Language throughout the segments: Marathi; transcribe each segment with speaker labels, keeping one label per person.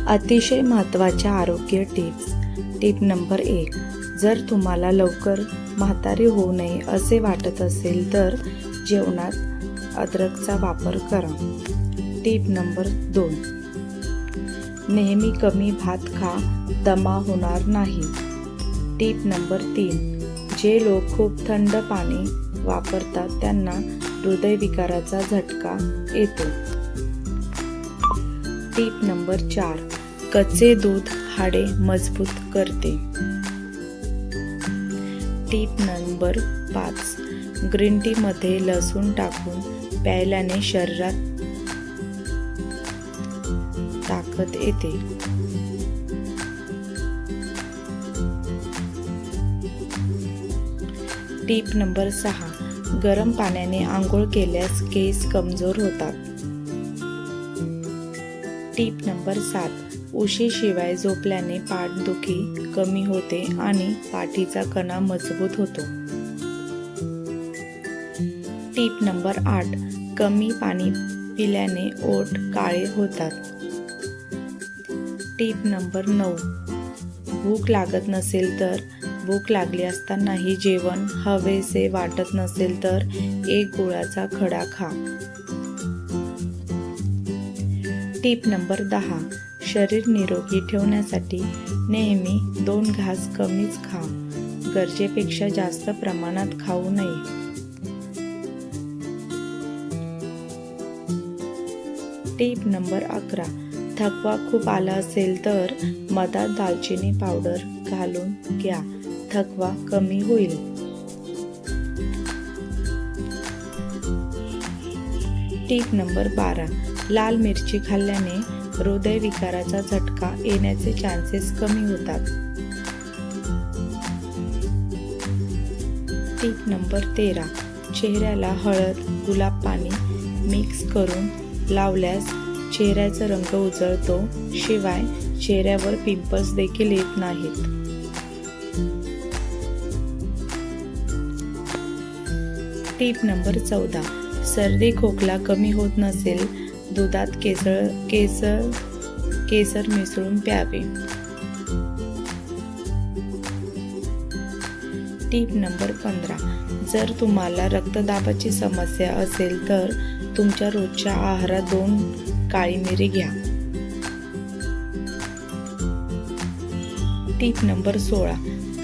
Speaker 1: अतिशय महत्त्वाच्या आरोग्य टिप्स. Tip number 1. जर तुम्हाला लवकर म्हातारी होऊ नये असे वाटत असेल तर जेवणात अद्रकचा वापर करा. Tip number 2. नेहमी कमी भात खा, दमा होणार नाही. Tip number 3. जे लोक खूप थंड पाणी वापरतात त्यांना हृदयविकाराचा झटका येतो. Tip number 4. कच्चे दूध हाडे मजबूत करते. Tip number 5. ग्रीन टी मध्ये लसूण टाकून प्यायल्याने शरीरात ताकद येते. Tip number 6. गरम पाण्याने आंघोळ केल्यास केस कमजोर होतात. Tip number 7. उशीशिवाय झोपल्याने पाठदुखी कमी होते आणि पाठीचा कणा मजबूत होतो. Tip number 8. कमी पाणी पिल्याने ओठ काळे होतात. Tip number 9. भूक लागत नसेल तर भूक लागली असतानाही जेवण हवेसे वाटत नसेल तर एक गुळाचा खडा खा. Tip number 10. शरीर निरोगी ठेवण्यासाठी नेहमी 2 घास कमीच खा. गरजेपेक्षा जास्त प्रमाणात खाऊ नये. Tip number 11. थकवा खूप आला असेल तर मधात दालचिनी पावडर घालून घ्या. थकवा कमी होईल. Tip number 12. लाल मिरची खाल्ल्याने हृदयविकाराचा झटका येण्याचे चान्सेस कमी होतात. Tip number 13. चेहऱ्याला हळद, गुलाब पाणी मिक्स करून लावल्यास चेहऱ्याचा रंग उजळतो. शिवाय चेहऱ्यावर पिंपल्स देखील येत नाहीत. Tip number 14. सर्दी खोकला कमी होत नसेल दुधात केसर मिसळून प्यावे. Tip number 15. जर तुम्हाला रक्तदाबाची समस्या असेल तर तुमच्या रोजच्या आहारात 2 काळी मिरी घ्या. Tip number 16.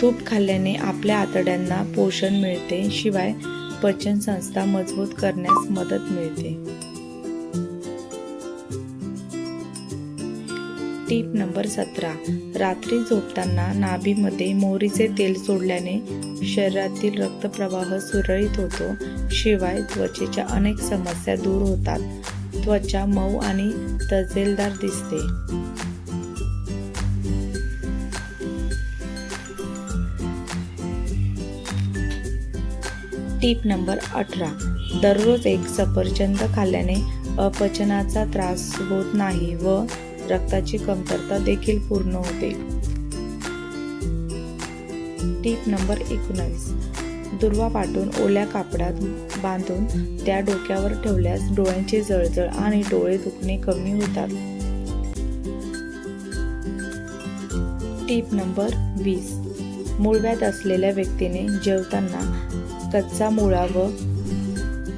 Speaker 1: तूप खाल्ल्याने आपल्या आतड्यांना पोषण मिळते. शिवाय पचन संस्था मजबूत करण्यास मदत मिळते. Tip number 17. रात्री झोपताना नाभीमध्ये मोहरीचे तेल सोडल्याने शरीरातील रक्तप्रवाह सुरळीत होतो. शिवाय त्वचेच्या अनेक समस्या दूर होतात. त्वचा मऊ आणि तजेलदार दिसते. Tip number 18. दररोज एक सफरचंद खाल्ल्याने अपचनाचा त्रास होत नाही व रक्ताची कमतरता देखील पूर्ण होते. Tip number 19. दुर्वा वाटून ओल्या कापडात बांधून त्या डोक्यावर ठेवल्यास डोळ्यांची जळजळ आणि डोळे दुखणे कमी होतात. Tip number 20. मूळव्याध असलेल्या व्यक्तीने जेवताना कच्चा मुळा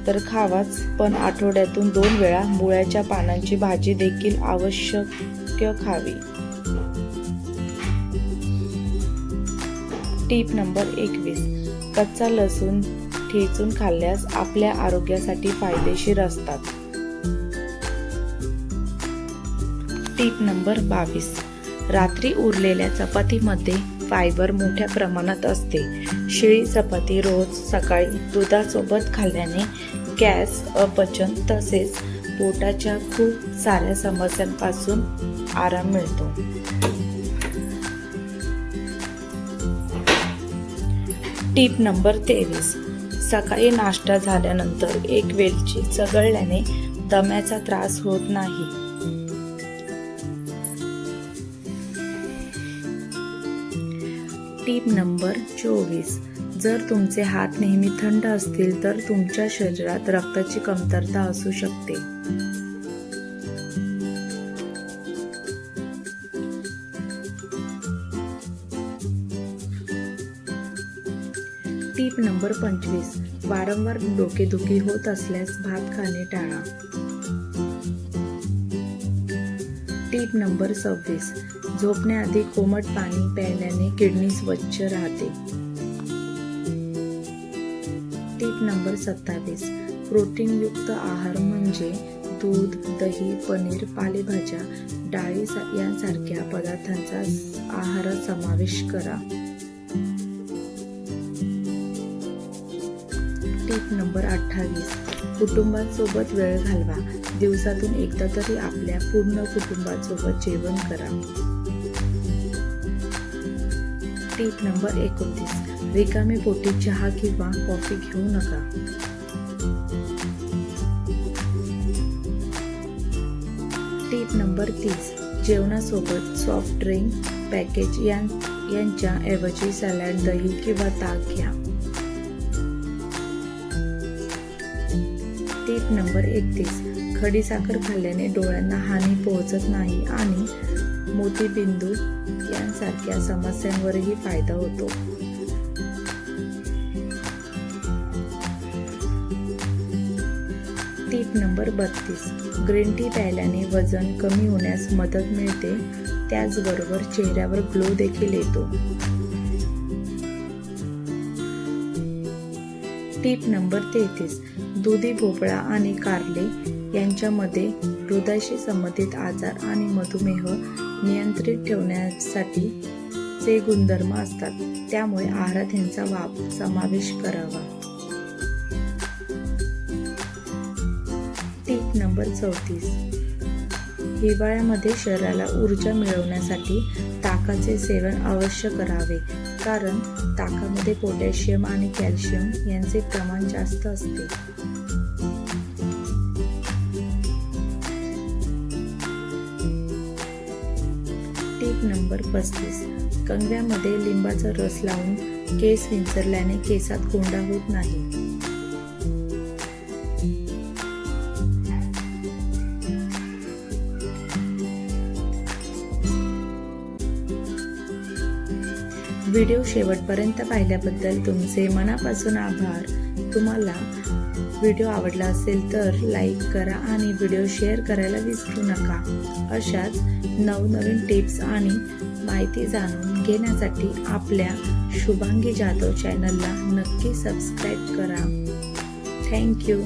Speaker 1: तर खावाच, पण आठवड्यातून 2 वेळा मुळ्याच्या पानांची भाजी देखील आवश्यक खावी. Tip number 21. कच्चा लसूण ठेचून खाल्ल्यास आपल्या आरोग्यासाठी फायदेशीर असतात. Tip number 22. रात्री उरलेल्या चपातीमध्ये फायबर मोठ्या प्रमाणात असते. शिळी चपाती रोज सकाळी दुधासोबत खाल्ल्याने गॅस, अपचन तसेच पोटाच्या खूप साऱ्या समस्यांपासून आराम मिळतो. Tip number 23. सकाळी नाश्ता झाल्यानंतर 1 वेलची चघळल्याने दम्याचा त्रास होत नाही. Tip number 24. जर तुमचे हात नेहमी थंड असतील तर तुमच्या शरीरात रक्ताची कमतरता असू शकते. Tip number 25. वारंवार डोकेदुखी होत असल्यास भात खाणे टाळा. Tip number 26. झोपण्याआधी कोमट पाणी प्यायल्याने किडनी स्वच्छ राहते. Tip number 27. प्रोटीनयुक्त आहार म्हणजे दूध, दही, पनीर, पालेभाज्या, डाळी यांसारख्या पदार्थांचा आहारात समावेश करा. Tip number 28. कुटुंबासोबत वेळ घालवा. दिवसातून एकदा तरी आपल्या पूर्ण कुटुंबासोबत जेवण करा. Tip number 29. रिकामे पोटी चहा किंवा कॉफी घेऊ नका. Tip number 30. जेवणासोबत सॉफ्ट ड्रिंक पॅकेज यांच्या ऐवजी सॅलड, दही किंवा ताक घ्या. Tip number 31. खडीसाखर खाल्ल्याने डोळ्यांना हानी पोहोचत नाही आणि मोतीबिंदू यांसारख्या समस्यांवरही फायदा होतो. Tip number 32. ग्रीन टी प्यायल्याने वजन कमी होण्यास मदत मिळते, त्याचबरोबर चेहऱ्यावर ग्लो देखील येतो. Tip number 33. दुधी भोपळा आणि कारले यांच्यामध्ये हृदयाशी संबंधित आजार आणि मधुमेह नियंत्रित ठेवण्यासाठी चे गुणधर्म असतात, त्यामुळे आहारात यांचा समावेश करावा. Tip number 34. हिवाळ्यामध्ये शरीराला ऊर्जा मिळवण्यासाठी ताकाचे सेवन अवश्य करावे, कारण ताकामध्ये पोटॅशियम आणि कॅल्शियम यांचे प्रमाण जास्त असते. Tip number 35. कंगव्यामध्ये लिंबाचा रस लावून केस विंचरल्याने केसात कोंडा होत नाही. व्हिडिओ शेवटपर्यंत पाहिल्याबद्दल तुमचे मनापासून आभार. तुम्हाला व्हिडिओ आवडला असेल तर लाईक करा आणि व्हिडिओ शेअर करायला विसरू नका. अशाच नवनवीन टिप्स आणि माहिती जाणून घेण्यासाठी आपल्या शुभांगी जाधव चॅनलला नक्की सबस्क्राईब करा. थँक्यू.